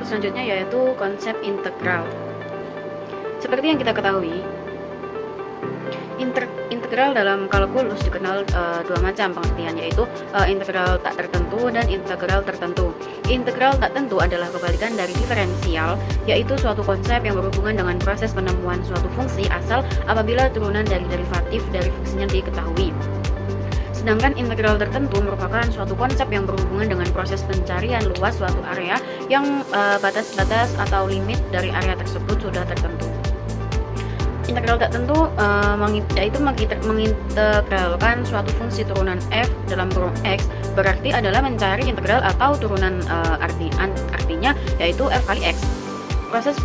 untuk selanjutnya yaitu konsep integral. Seperti yang kita ketahui, integral dalam kalkulus dikenal dua macam pengertian, yaitu integral tak tertentu dan integral tertentu. Integral tak tentu adalah kebalikan dari diferensial, yaitu suatu konsep yang berhubungan dengan proses penemuan suatu fungsi asal apabila turunan dari derivatif dari fungsinya diketahui. Sedangkan integral tertentu merupakan suatu konsep yang berhubungan dengan proses pencarian luas suatu area yang batas-batas atau limit dari area tersebut sudah tertentu. Integral tak tentu yaitu mengintegralkan suatu fungsi turunan f dalam kurung x, berarti adalah mencari integral atau turunan artinya yaitu f kali x. Proses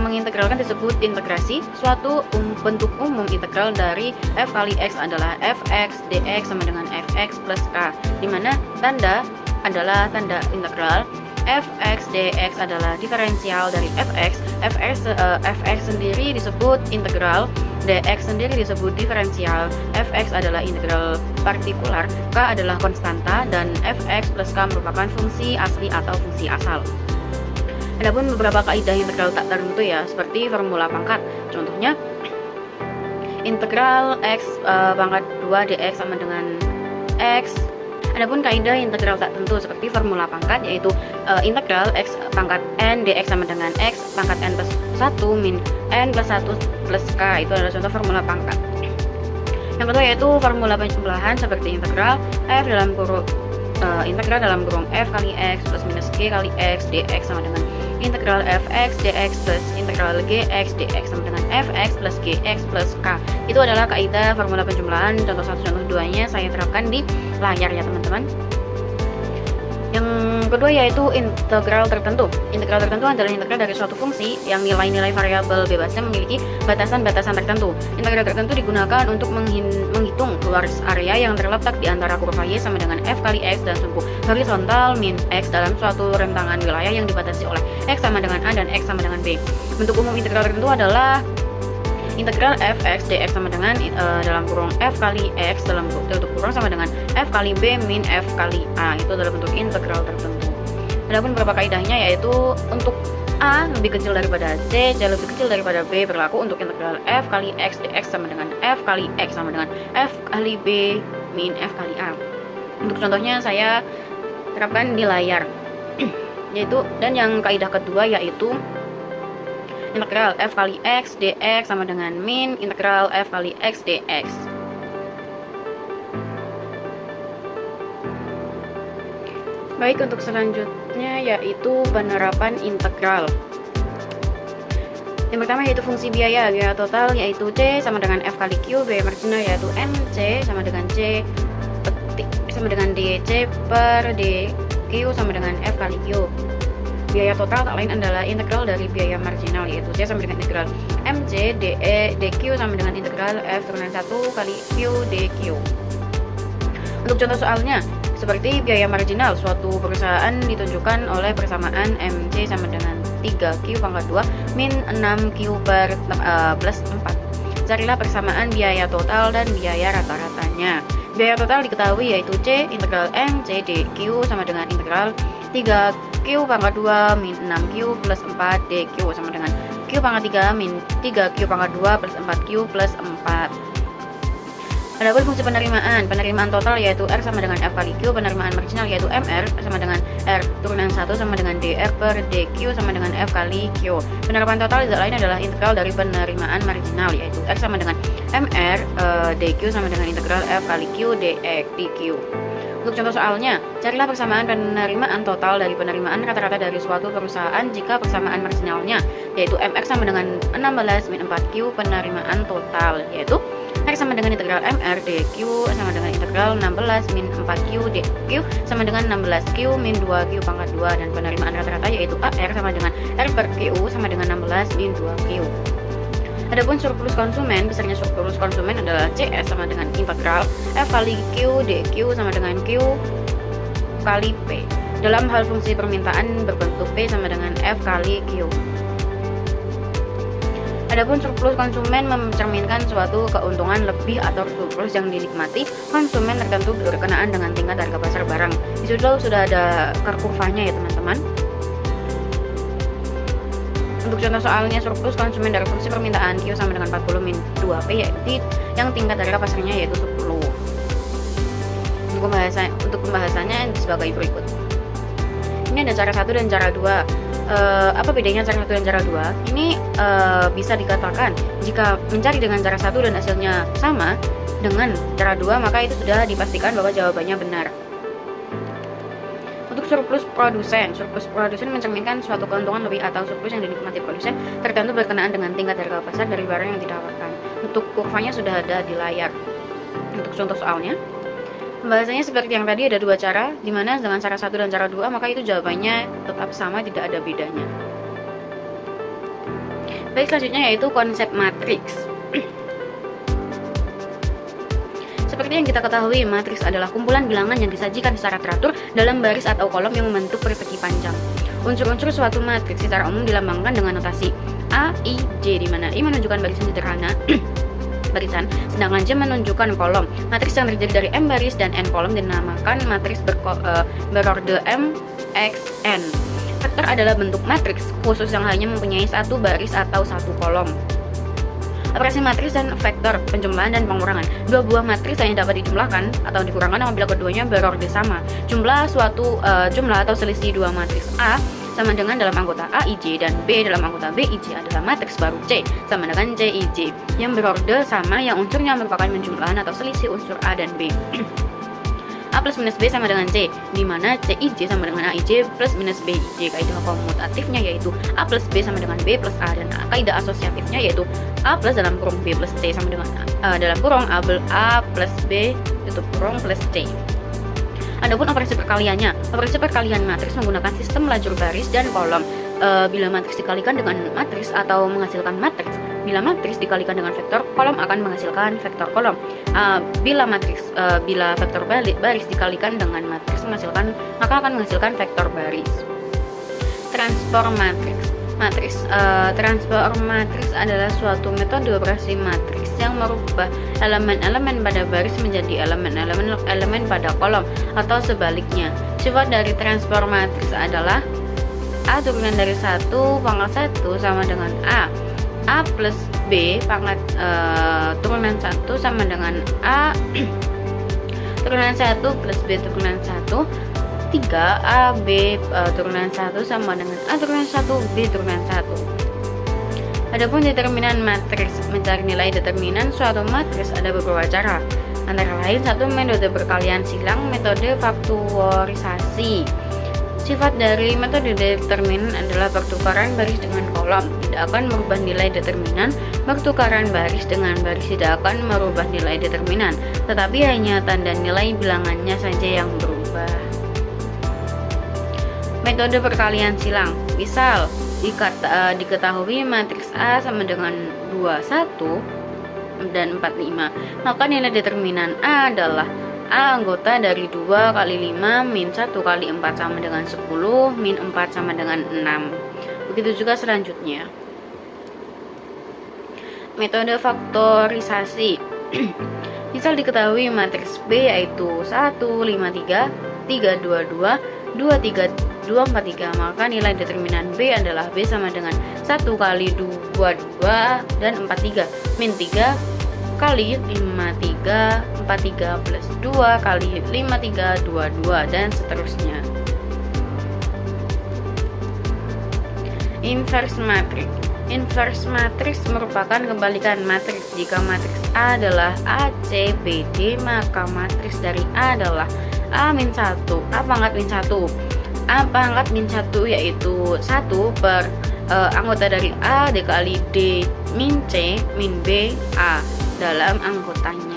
mengintegralkan disebut integrasi. Suatu bentuk umum integral dari f kali x adalah fx dx sama dengan fx plus k, di mana tanda adalah tanda integral. Fx dx adalah diferensial dari fx. Fx sendiri disebut integral, dx sendiri disebut diferensial. Fx adalah integral partikular, k adalah konstanta, dan fx plus k merupakan fungsi asli atau fungsi asal. Adapun beberapa kaidah integral tak tertentu ya, seperti formula pangkat. Contohnya integral x pangkat 2 dx sama dengan x. Adapun kaidah integral tak tentu seperti formula pangkat, yaitu integral x pangkat n dx sama dengan x pangkat n plus 1 min n plus 1 plus k. Itu adalah contoh formula pangkat. Yang kedua yaitu formula penjumlahan seperti integral f dalam kurung f kali x plus minus g kali x dx sama dengan integral fx dx plus integral gx dx sama dengan fx plus gx plus k. Itu adalah kaidah formula penjumlahan. Contoh 1, contoh 2-nya saya terapkan di layar ya teman-teman. Yang kedua yaitu integral tertentu. Integral tertentu adalah integral dari suatu fungsi yang nilai-nilai variabel bebasnya memiliki batasan-batasan tertentu. Integral tertentu digunakan untuk menghitung luas area yang terletak di antara kurva y sama dengan f kali x dan sumbu horizontal min x dalam suatu rentangan wilayah yang dibatasi oleh x sama dengan a dan x sama dengan b. Bentuk umum integral tertentu adalah integral fx dx sama dengan dalam kurung f kali x dalam tutup kurung sama dengan f kali b min f kali a. Itu adalah bentuk integral tertentu. Adapun beberapa kaidahnya yaitu untuk a lebih kecil daripada c lebih kecil daripada b berlaku untuk integral f kali x dx sama dengan f kali x sama dengan f kali b min f kali a. Untuk contohnya saya terapkan di layar. Yaitu, dan yang kaidah kedua yaitu integral f kali x dx sama dengan min integral f kali x dx. Baik, untuk selanjutnya yaitu penerapan integral. Yang pertama yaitu fungsi biaya total yaitu c sama dengan f kali q, biaya marginal yaitu mc sama dengan c sama dengan dc per dq sama dengan f kali q. Biaya total tak lain adalah integral dari biaya marginal yaitu c sama dengan integral mc dq sama dengan integral f turunan 1 kali q dq. Untuk contoh soalnya, seperti biaya marginal suatu perusahaan ditunjukkan oleh persamaan mc sama dengan 3q pangkat 2 min 6q plus 4. Carilah persamaan biaya total dan biaya rata-ratanya. Biaya total diketahui yaitu c integral mc dq sama dengan integral 3q pangkat 2 min 6q plus 4 dq sama dengan q pangkat 3 min 3q pangkat 2 plus 4q plus 4. Adapun fungsi penerimaan total yaitu r sama dengan f kali q, penerimaan marginal yaitu mr sama dengan r turunan 1 sama dengan dr per dq sama dengan f kali q. Penerimaan total tidak lain adalah integral dari penerimaan marginal yaitu r sama dengan mr dq sama dengan integral f kali q dq. Untuk contoh soalnya, carilah persamaan penerimaan total dari penerimaan rata-rata dari suatu perusahaan jika persamaan marginalnya yaitu mr sama dengan 16 min 4q penerimaan total yaitu r sama dengan integral mr dq sama dengan integral 16 min 4q dq sama dengan 16q min 2q pangkat 2, dan penerimaan rata-rata yaitu ar sama dengan r per q sama dengan 16 min 2q. Adapun surplus konsumen, besarnya surplus konsumen adalah CS sama dengan integral f kali q dq sama dengan q kali p. Dalam hal fungsi permintaan berbentuk p sama dengan f kali q. Adapun surplus konsumen mencerminkan suatu keuntungan lebih atau surplus yang dinikmati konsumen tertentu berkenaan dengan tingkat harga pasar barang. Di situ sudah ada kurvanya ya teman-teman. Untuk contoh soalnya, surplus konsumen dari fungsi permintaan Q sama dengan 40 min 2P, yaitu yang tingkat harga pasarnya yaitu 10. Untuk pembahasannya sebagai berikut. Ini ada cara 1 dan cara 2. Apa bedanya cara 1 dan cara 2? Ini bisa dikatakan jika mencari dengan cara 1 dan hasilnya sama dengan cara 2, maka itu sudah dipastikan bahwa jawabannya benar. Untuk surplus produsen mencerminkan suatu keuntungan lebih atau surplus yang dinikmati produsen tertentu berkenaan dengan tingkat harga pasar dari barang yang ditawarkan. Untuk kurvanya sudah ada di layar. Untuk contoh soalnya, pembahasannya seperti yang tadi, ada 2 cara, dimana dengan cara 1 dan cara 2 maka itu jawabannya tetap sama, tidak ada bedanya. Baik, selanjutnya yaitu konsep matriks. Seperti yang kita ketahui, matriks adalah kumpulan bilangan yang disajikan secara teratur dalam baris atau kolom yang membentuk persegi panjang. Unsur-unsur suatu matriks secara umum dilambangkan dengan notasi A, I, J, di mana I menunjukkan barisan sederhana barisan, sedangkan J menunjukkan kolom. Matriks yang terdiri dari M baris dan N kolom dinamakan matriks berorde M, X, N. Vektor adalah bentuk matriks khusus yang hanya mempunyai 1 baris atau 1 kolom. Operasi matriks dan vektor, penjumlahan dan pengurangan. 2 buah matriks hanya dapat dijumlahkan atau dikurangkan apabila keduanya berorde sama. Jumlah atau selisih 2 matriks A sama dengan dalam anggota A, I, J, dan B dalam anggota B, I, J adalah matriks baru C sama dengan C, I, J yang berorde sama yang unsurnya merupakan penjumlahan atau selisih unsur A dan B. A plus minus B sama dengan C, di mana C, I, J sama dengan A, I, J plus minus B, I, J. Kaidah komutatifnya yaitu A plus B sama dengan B plus A, dan kaidah asosiatifnya yaitu A plus dalam kurung B plus C sama dengan dalam kurung A plus B tutup kurung plus C. Adapun operasi perkaliannya, operasi perkalian matriks menggunakan sistem lajur baris dan kolom. Bila matriks dikalikan dengan matriks atau menghasilkan matriks, bila matriks dikalikan dengan vektor, kolom akan menghasilkan vektor kolom. Bila vektor baris dikalikan dengan matriks maka akan menghasilkan vektor baris. Transform matriks. Transform matriks adalah suatu metode operasi matriks yang merubah elemen-elemen pada baris menjadi elemen pada kolom atau sebaliknya. Sifat dari transform matriks adalah A turunan dari 1 pangkat 1 sama dengan A plus B pangkat turunan 1 sama dengan A turunan 1 plus B turunan 1. 3 A B turunan 1 sama dengan A turunan 1 B turunan 1. Adapun determinan matriks, mencari nilai determinan suatu matriks ada beberapa cara, antara lain 1 metode perkalian silang, metode faktorisasi. Sifat dari metode determinan adalah pertukaran baris dengan kolom tidak akan merubah nilai determinan, pertukaran baris dengan baris tidak akan merubah nilai determinan, tetapi hanya tanda nilai bilangannya saja yang berubah. Metode perkalian silang, misal diketahui matriks A sama dengan 21 dan 45, maka nilai determinan A adalah A anggota dari 2 kali 5 min 1 kali 4 sama dengan 10 min 4 sama dengan 6. Begitu juga selanjutnya. Metode faktorisasi. Misal diketahui matriks B yaitu 1, 5, 3, 3, 2, 2, 2, 3, 2, 4, 3, maka nilai determinan B adalah B sama dengan 1 kali 2, 2 dan 4, 3 min 3 kali 5, 3, 4, 3 plus 2 kali 5, 3, 2, 2 dan seterusnya. Inverse matrix. Inverse matrix merupakan kebalikan matriks. Jika matriks A adalah A, C, B, D, maka matriks dari A adalah A min 1, A pangkat min 1. A pangkat min 1 yaitu 1 per anggota dari A dikali D min C min B A dalam anggotanya.